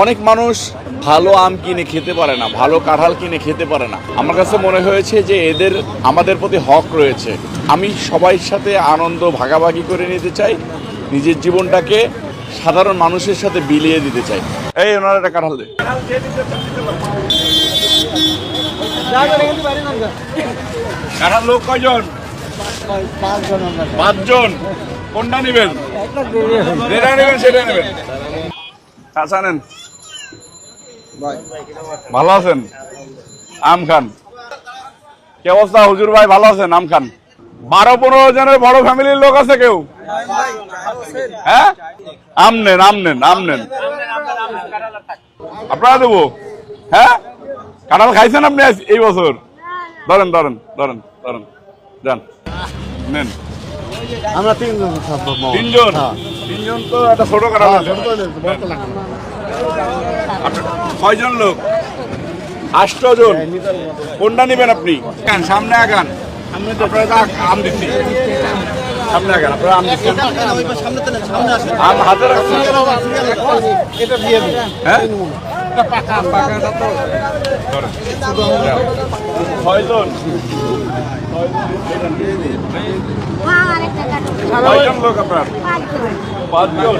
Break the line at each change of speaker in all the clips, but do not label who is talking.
অনেক মানুষ ভালো আম কিনে খেতে পারে না, ভালো কাঁঠাল কিনে খেতে পারে না। আমার কাছে মনে হয়েছে যে এদের আমাদের প্রতি হক রয়েছে। আমি সবার সাথে আনন্দ ভাগাভাগি করে নিতে চাই, নিজের জীবনটাকে সাধারণ মানুষের সাথে বিলিয়ে দিতে চাই। এই ওনার একটা কাঁঠাল দে। কাঁঠাল লোক কয়জন? 5 জন। কোনটা নেবেন? যেটা নেবেন সেটা নেবেন। কাঁচা নেন। ভালো আছেন? আম খান। কি অবস্থা হুজুর ভাই, ভালো আছেন? আম খান। 12-15 জনের বড় ফ্যামিলির লোক আছে কেউ? হ্যাঁ, আম নেন, আম নেন, আম নেন। আপনারা দেবো। হ্যাঁ, কাঁঠাল খাইছেন আপনি এই বছর? ধরেন ধরেন ধরেন ধরেন, যান নেন।
আমরা 3 জন থাকবো।
3 জন? 3 জন তো একটা ছোট কাঁঠাল। 6 জন লোক, 8 জন। কোনটা নেবেন আপনি? সামনে আগান, আপনারা আম দিচ্ছি। সামনে আগান, আপনারা আম দিচ্ছেন। আম হাতে রাখছেন।
এটা দিয়ে দিন।
হ্যাঁ, 6 জন। 6 জন লোক আপনার? 5 জন।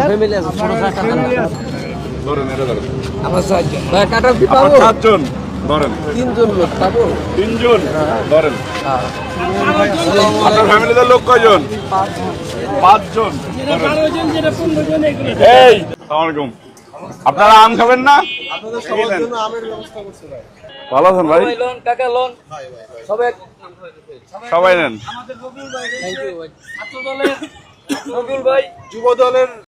ফ্যামিলি আছে, ছোট একটা
ধরেন, এটা ধরেন।
আমার 4 জন। ভাই কাটার কি
আপনার
পাবো?
7 জন। ধরেন।
3 জন লোক পাবো?
3 জন। ধরেন। আপনার ফ্যামিলিতে লোক কয়জন? 5 জন। এই, আসসালামু আলাইকুম। আপনারা আম খাবেন না? ভালো আছেন ভাই? সবাই নেন।
যুব দলের